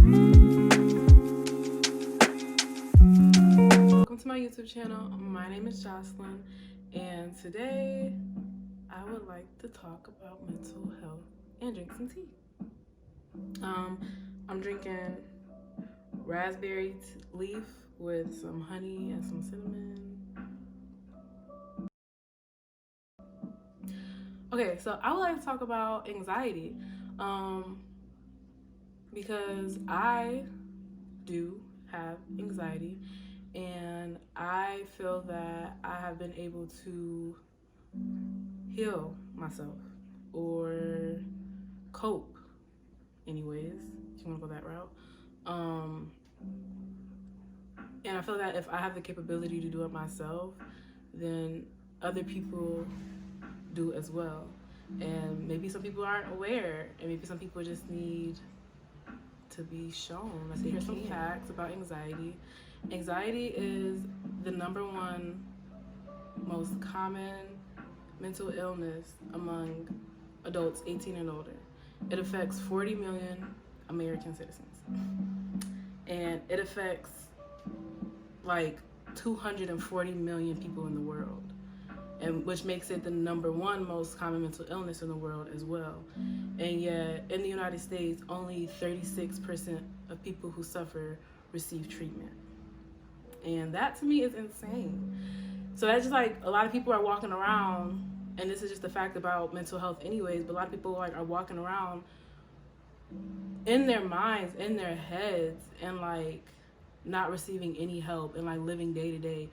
Welcome to my YouTube channel. My name is Jocelyn, and today I would like to talk about mental health and drink some tea. I'm drinking raspberry leaf with some honey and some cinnamon. Okay, so I would like to talk about anxiety because I do have anxiety, and I feel that I have been able to heal myself or cope, anyways, if you want to go that route. And I feel that if I have the capability to do it myself, then other people do as well. And maybe some people aren't aware, and maybe some people just need to be shown. Let's hear some facts about anxiety. Anxiety is the #1 most common mental illness among adults 18 and older. It affects 40 million American citizens. And it affects like 240 million people in the world, and which makes it the #1 most common mental illness in the world as well. And yet in the United States, only 36% of people who suffer receive treatment. And that to me is insane. So that's just like a lot of people are walking around, and this is just a fact about mental health anyways, but a lot of people like are walking around in their minds, in their heads, and like not receiving any help, and like living day to day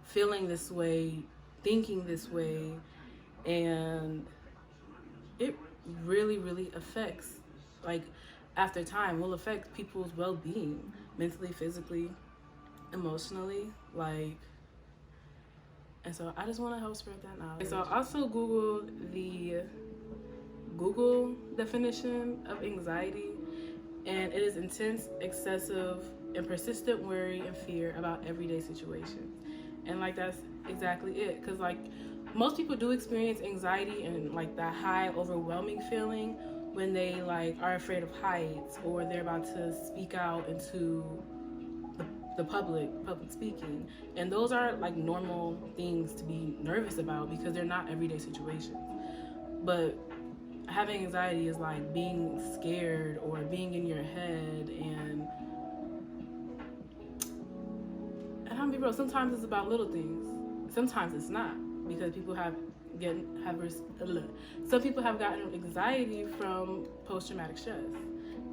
feeling this way, thinking this way, and it really affects, like, after time will affect people's well-being, mentally, physically, emotionally, like. And so I just want to help spread that knowledge. So I also Googled the Google definition of anxiety, and it is intense, excessive, and persistent worry and fear about everyday situations. And like that's exactly it, because like most people do experience anxiety and like that high overwhelming feeling when they like are afraid of heights, or they're about to speak out into the public speaking. And those are like normal things to be nervous about because they're not everyday situations. But having anxiety is like being scared or being in your head, and I'm gonna be real, sometimes it's about little things, sometimes it's not, because people some people have gotten anxiety from post-traumatic stress,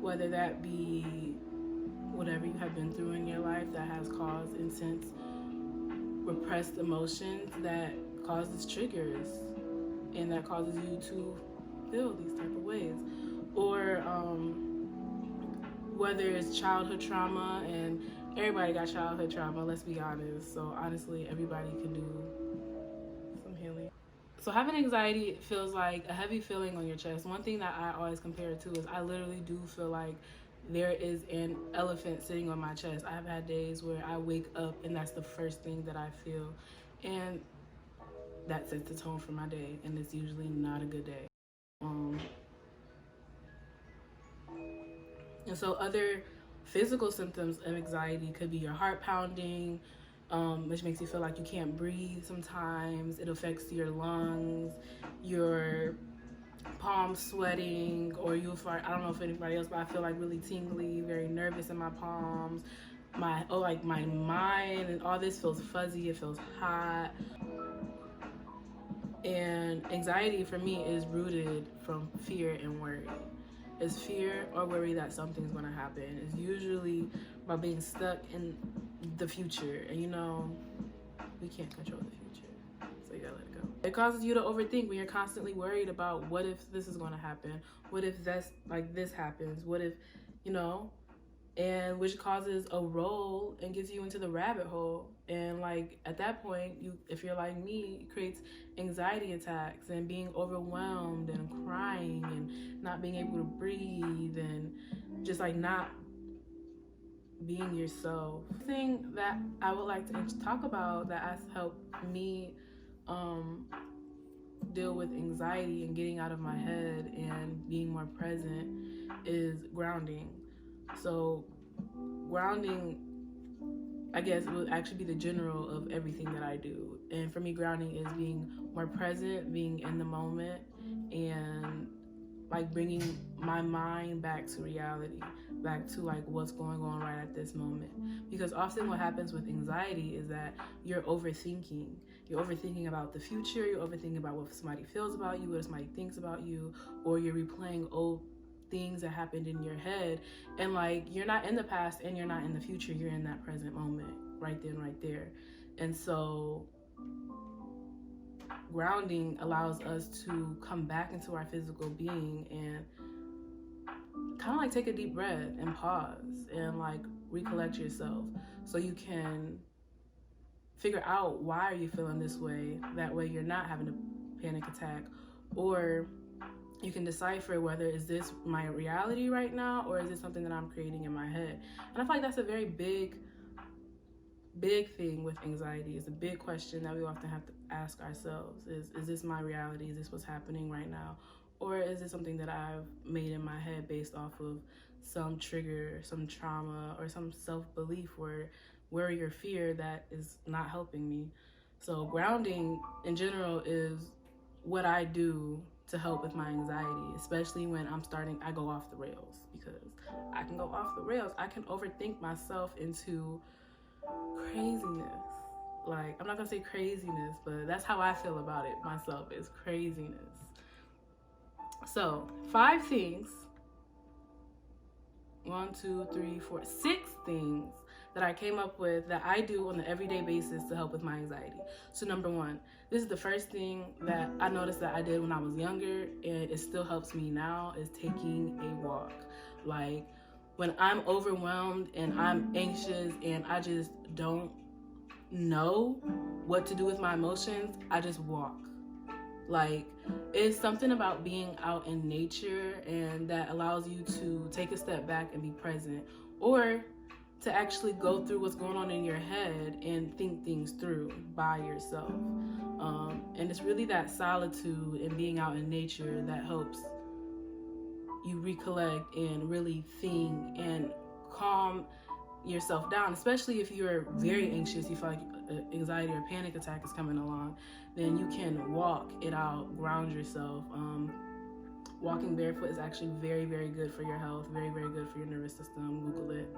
whether that be whatever you have been through in your life that has caused intense repressed emotions that causes triggers and that causes you to feel these type of ways, or whether it's childhood trauma, and everybody got childhood trauma, let's be honest. So honestly, everybody can do some healing. So having anxiety feels like a heavy feeling on your chest. One thing that I always compare it to is I literally do feel like there is an elephant sitting on my chest. I've had days where I wake up and that's the first thing that I feel, and that sets the tone for my day, and it's usually not a good day. And so other physical symptoms of anxiety could be your heart pounding, which makes you feel like you can't breathe sometimes. It affects your lungs, your palms sweating, or you'll feel, I don't know if anybody else, but I feel like really tingly, very nervous in my palms. My mind and all this feels fuzzy, it feels hot. And anxiety for me is rooted from fear and worry. It's fear or worry that something's gonna happen. It's usually about being stuck in the future, and we can't control the future, so you gotta let it go. It causes you to overthink when you're constantly worried about what if this is gonna happen, what if that's like this happens, what if, and which causes a roll and gets you into the rabbit hole. And like at that point, if you're like me, it creates anxiety attacks and being overwhelmed and crying and not being able to breathe and just like not being yourself. The thing that I would like to talk about that has helped me deal with anxiety and getting out of my head and being more present is grounding. So grounding, I guess, would actually be the general of everything that I do. And for me, grounding is being more present, being in the moment, and like bringing my mind back to reality, back to like what's going on right at this moment. Because often what happens with anxiety is that you're overthinking. You're overthinking about the future, you're overthinking about what somebody feels about you, what somebody thinks about you, or you're replaying old things that happened in your head. And like, you're not in the past and you're not in the future, you're in that present moment, right then, right there. And so grounding allows us to come back into our physical being and kind of like take a deep breath and pause and like recollect yourself, so you can figure out why are you feeling this way. That way you're not having a panic attack, or you can decipher whether is this my reality right now or is this something that I'm creating in my head. And I feel like that's a very big thing with anxiety. It's a big question that we often have to ask ourselves: is this my reality? Is this what's happening right now? Or is it something that I've made in my head based off of some trigger, some trauma, or some self-belief or worry or fear that is not helping me? So grounding in general is what I do to help with my anxiety, especially when I go off the rails, because I can go off the rails. I can overthink myself into craziness. Like, I'm not gonna say craziness, but that's how I feel about it myself, is craziness. So 5 things, 6 things that I came up with that I do on an everyday basis to help with my anxiety. So number 1, this is the first thing that I noticed that I did when I was younger, and it still helps me now, is taking a walk. Like, when I'm overwhelmed and I'm anxious and I just don't know what to do with my emotions, I just walk. Like, it's something about being out in nature, and that allows you to take a step back and be present, or to actually go through what's going on in your head and think things through by yourself. And it's really that solitude and being out in nature that helps you recollect and really think and calm yourself down, especially if you're very anxious, you feel like anxiety or panic attack is coming along, then you can walk it out, ground yourself. Walking barefoot is actually very, very good for your health, very, very good for your nervous system. Google it.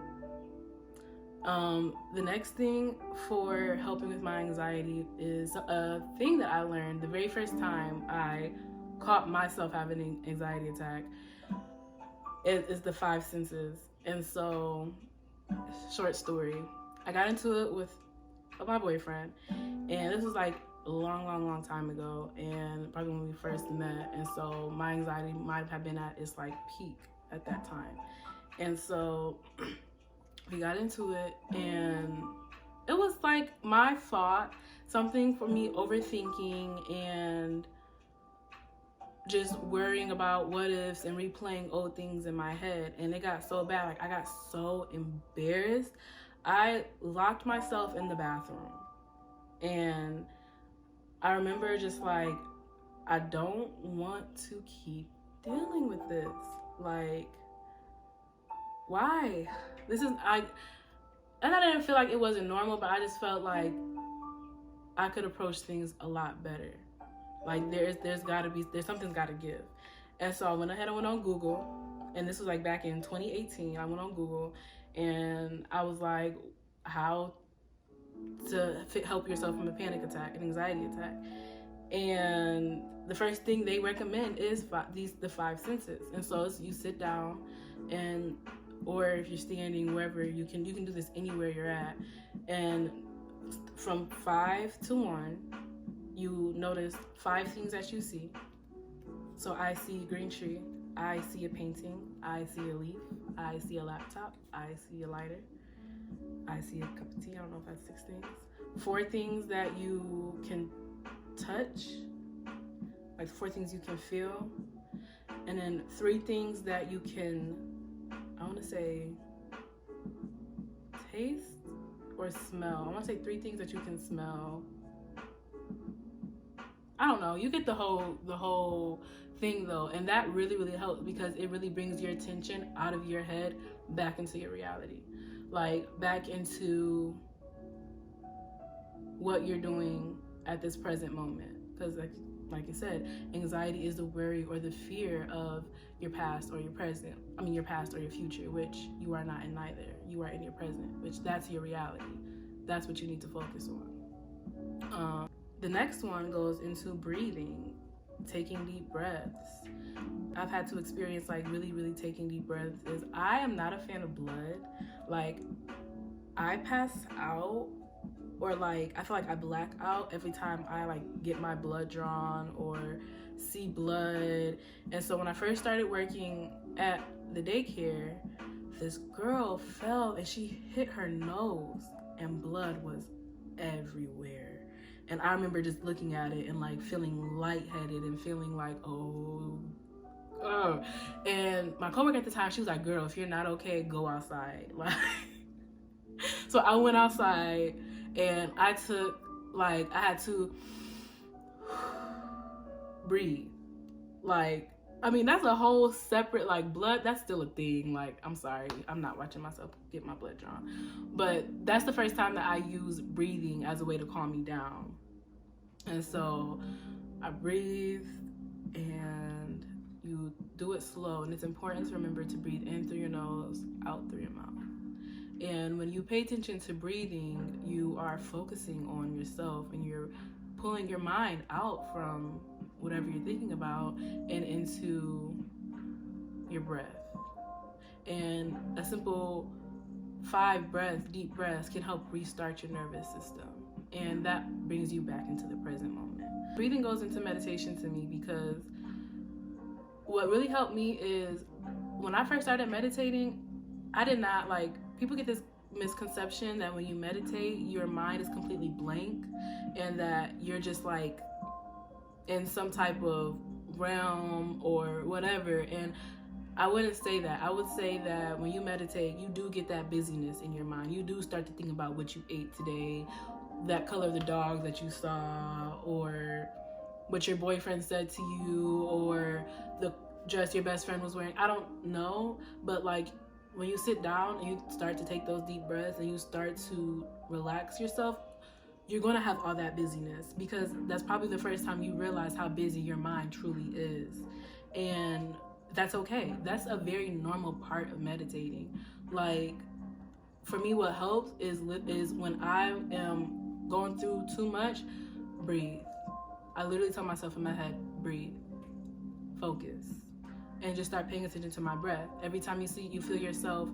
The next thing for helping with my anxiety is a thing that I learned the very first time I caught myself having an anxiety attack. It is the 5 senses. And so, short story, I got into it with my boyfriend, and this was like a long time ago, and probably when we first met. And so my anxiety might have been at its like peak at that time. And so we got into it, and it was like my thought, something for me overthinking and just worrying about what ifs and replaying old things in my head. And it got so bad, like I got so embarrassed, I locked myself in the bathroom. And I remember just like, I don't want to keep dealing with this. Like, why? And I didn't feel like it wasn't normal, but I just felt like I could approach things a lot better. Like, something's gotta give. And so I went ahead and went on Google, and this was like back in 2018. I went on Google and I was like, how to help yourself from a panic attack, an anxiety attack. And the first thing they recommend is the 5 senses. And so you sit down, and or if you're standing wherever, you can do this anywhere you're at, and from 5 to 1, you notice 5 things that you see. So I see a green tree, I see a painting, I see a leaf, I see a laptop, I see a lighter, I see a cup of tea. I don't know if that's 6 things. 4 things that you can touch, like 4 things you can feel, and then 3 things that you can, I want to say, taste or smell. I want to say 3 things that you can smell. I don't know, you get the whole thing though. And that really, really helps because it really brings your attention out of your head back into your reality, like back into what you're doing at this present moment. Because like I said, anxiety is the worry or the fear of your past or your present. I mean, your past or your future, which you are not in neither. You are in your present, which that's your reality. That's what you need to focus on. The next one goes into breathing, taking deep breaths. I've had to experience like really, really taking deep breaths. Is I am not a fan of blood. Like, I pass out, or like I feel like I black out every time I like get my blood drawn or see blood. And so when I first started working at the daycare, this girl fell and she hit her nose and blood was everywhere. And I remember just looking at it and like feeling lightheaded and feeling like, oh. And my coworker at the time, she was like, girl, if you're not okay, go outside. Like, so I went outside and I had to breathe. Like, I mean, that's a whole separate, like, blood, that's still a thing. Like, I'm sorry, I'm not watching myself get my blood drawn. But that's the first time that I use breathing as a way to calm me down. And so I breathe, and you do it slow. And it's important to remember to breathe in through your nose, out through your mouth. And when you pay attention to breathing, you are focusing on yourself and you're pulling your mind out from whatever you're thinking about and into your breath. And a simple 5 deep breaths can help restart your nervous system. And that brings you back into the present moment. Breathing goes into meditation to me because what really helped me is when I first started meditating, I did not like, people get this misconception that when you meditate, your mind is completely blank and that you're just like in some type of realm or whatever. And I wouldn't say that. I would say that when you meditate, you do get that busyness in your mind. You do start to think about what you ate today, that color of the dog that you saw, or what your boyfriend said to you, or the dress your best friend was wearing. I don't know, but like when you sit down and you start to take those deep breaths and you start to relax yourself, you're going to have all that busyness, because that's probably the first time you realize how busy your mind truly is. And that's okay. That's a very normal part of meditating. Like, for me, what helps is when I am going through too much, breathe. I literally tell myself in my head, breathe, focus, and just start paying attention to my breath. Every time you feel yourself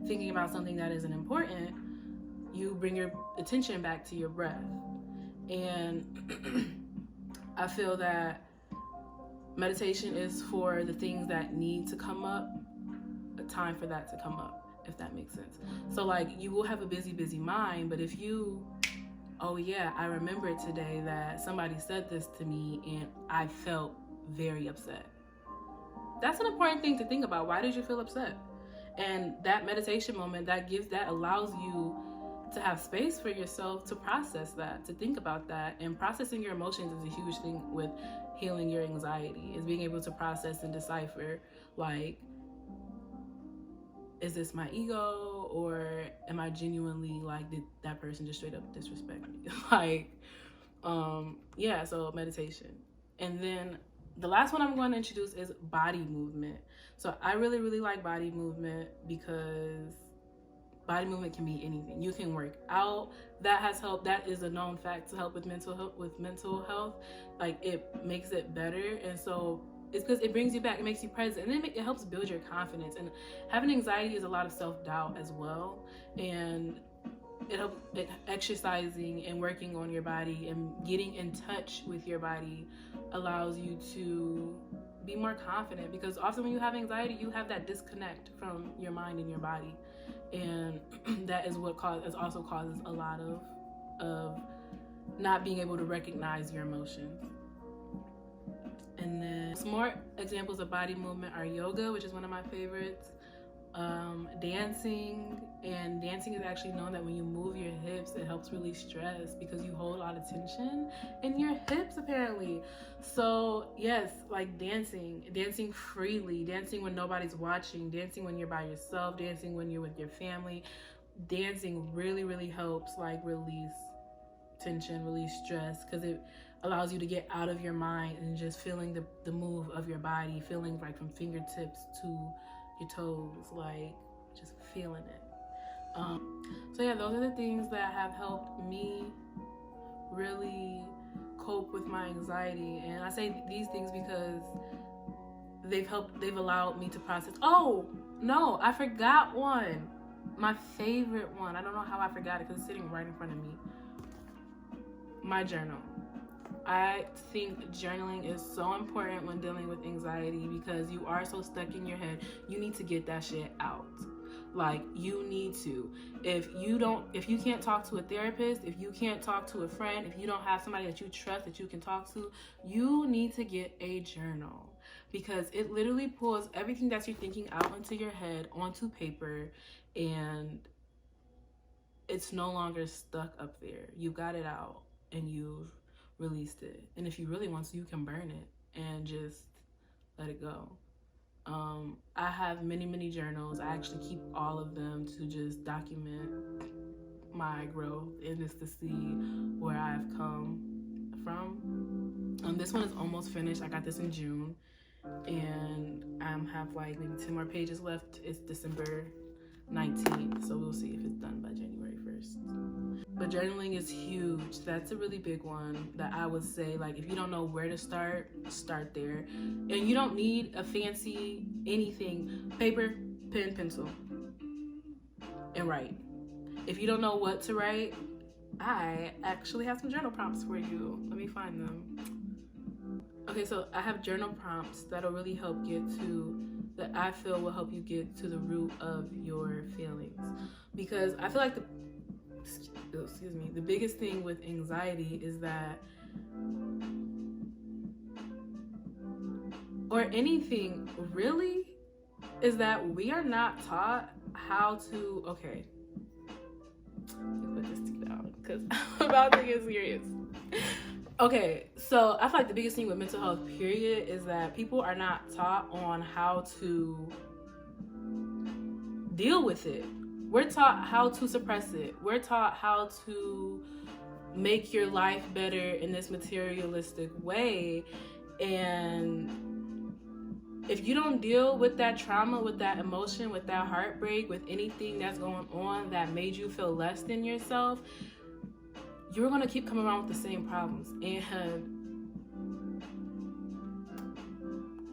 thinking about something that isn't important, you bring your attention back to your breath. And I feel that meditation is for the things that need to come up, a time for that to come up, if that makes sense. So like, you will have a busy mind, but if you, oh yeah, I remember today that somebody said this to me and I felt very upset. That's an important thing to think about. Why did you feel upset? And that meditation moment, that allows you to have space for yourself to process that, to think about that. And processing your emotions is a huge thing with healing your anxiety, is being able to process and decipher, like, is this my ego, or am I genuinely, like, did that person just straight up disrespect me? Like, yeah, so meditation. And then the last one I'm going to introduce is body movement. So I really, really like body movement because body movement can be anything. You can work out. That has helped. That is a known fact to help with mental health. Like, it makes it better. And so it's because it brings you back. It makes you present. And then it helps build your confidence. And having anxiety is a lot of self-doubt as well. And exercising and working on your body and getting in touch with your body allows you to be more confident, because often when you have anxiety, you have that disconnect from your mind and your body, and that is what also causes a lot of not being able to recognize your emotions. And then some more examples of body movement are yoga, which is one of my favorites, dancing. And dancing is actually known that when you move your hips, it helps release stress because you hold a lot of tension in your hips apparently. So yes, like dancing freely, dancing when nobody's watching, dancing when you're by yourself, dancing when you're with your family. Dancing really helps like release tension, release stress, because it allows you to get out of your mind and just feeling the move of your body, feeling like from fingertips to your toes, like just feeling it. So yeah, those are the things that have helped me really cope with my anxiety. And I say these things because they've allowed me to process. Oh no, I forgot one, my favorite one. I don't know how I forgot it because it's sitting right in front of me. My journal. I think journaling is so important when dealing with anxiety because you are so stuck in your head. You need to get that shit out. Like, you need to. If you can't talk to a therapist, if you can't talk to a friend, if you don't have somebody that you trust that you can talk to, you need to get a journal because it literally pulls everything that you're thinking out into your head onto paper, and it's no longer stuck up there. You got it out and you've released it. And if you really want to, you can burn it and just let it go. I have many journals. I actually keep all of them to just document my growth and just to see where I've come from. This one is almost finished. I got this in June, and I have like maybe 10 more pages left. It's December 19th, so we'll see if it's done by January 1st. But journaling is huge. That's a really big one that I would say, like, if you don't know where to start there. And you don't need a fancy anything. Paper, pen, pencil, and write. If you don't know what to write, I actually have some journal prompts for you. Let me find them. Okay, so I have journal prompts that'll really help that I feel will help you get to the root of your feelings. Because I feel like the biggest thing with anxiety is that, or anything really, is that we are not taught how to, okay, let me put this down because I'm about to get serious. Okay, so I feel like the biggest thing with mental health, period, is that people are not taught on how to deal with it. We're taught how to suppress it. We're taught how to make your life better in this materialistic way. And if you don't deal with that trauma, with that emotion, with that heartbreak, with anything that's going on that made you feel less than yourself, you're going to keep coming around with the same problems. And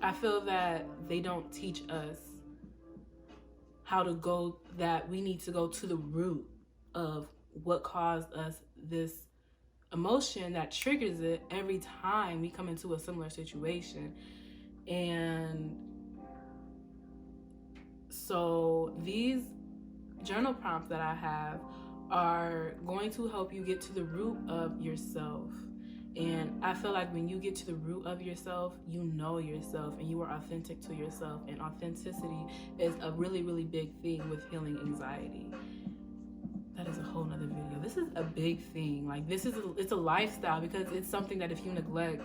I feel that they don't teach us how to go, that we need to go to the root of what caused us this emotion that triggers it every time we come into a similar situation. And so these journal prompts that I have are going to help you get to the root of yourself. And I feel like when you get to the root of yourself, you know yourself and you are authentic to yourself. And authenticity is a really big thing with healing anxiety. That is a whole nother video. This is a big thing. Like, it's a lifestyle, because it's something that if you neglect,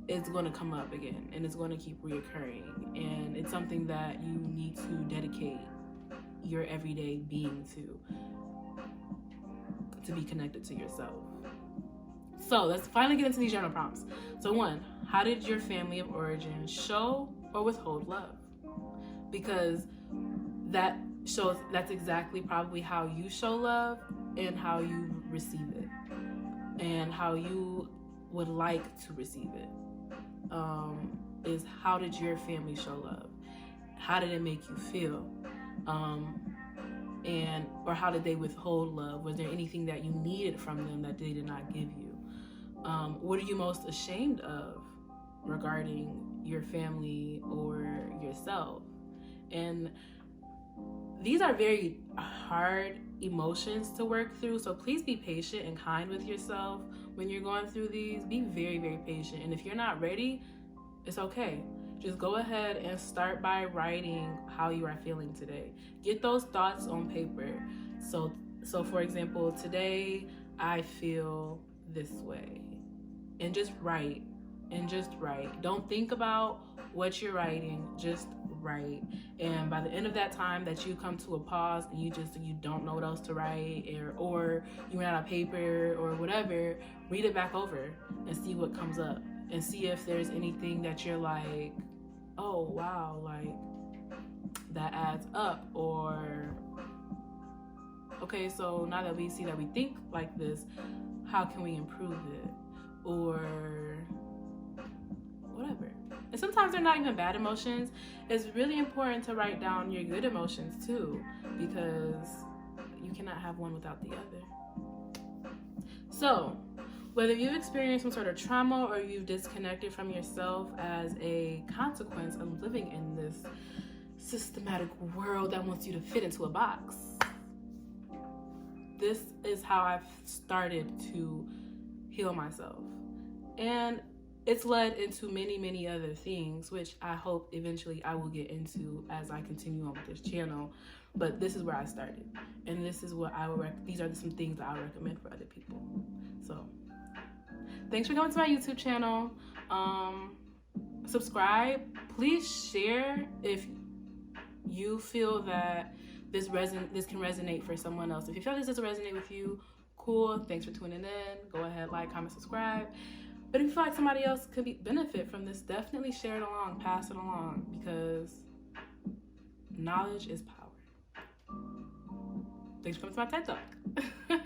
it's going to come up again and it's going to keep reoccurring. And it's something that you need to dedicate your everyday being to be connected to yourself. So let's finally get into these journal prompts. So 1, how did your family of origin show or withhold love? Because that's exactly probably how you show love and how you receive it and how you would like to receive it. Is how did your family show love? How did it make you feel? Or how did they withhold love? Was there anything that you needed from them that they did not give you? What are you most ashamed of regarding your family or yourself? And these are very hard emotions to work through, so please be patient and kind with yourself when you're going through these. Be very patient, and if you're not ready, it's okay. just go ahead and start by writing how you are feeling today. Get those thoughts on paper. So for example, today I feel this way. And just write. Don't think about what you're writing, just write. And by the end of that time that you come to a pause and you don't know what else to write, or you ran out of paper or whatever, read it back over and see what comes up, and see if there's anything that you're like, oh wow, like that adds up, or okay, so now that we see that we think like this, how can we improve it, or whatever. And sometimes they're not even bad emotions. It's really important to write down your good emotions too, because you cannot have one without the other. So whether you've experienced some sort of trauma or you've disconnected from yourself as a consequence of living in this systematic world that wants you to fit into a box, this is how I've started to heal myself. And it's led into many, many other things, which I hope eventually I will get into as I continue on with this channel. But this is where I started. And this is what these are some things that I would recommend for other people. So thanks for coming to my YouTube channel. Subscribe. Please share if you feel that this can resonate for someone else. If you feel this doesn't resonate with you, cool. Thanks for tuning in. Go ahead, like, comment, subscribe. But if you feel like somebody else could benefit from this, definitely share it along, pass it along, because knowledge is power. Thanks for coming to my TED Talk.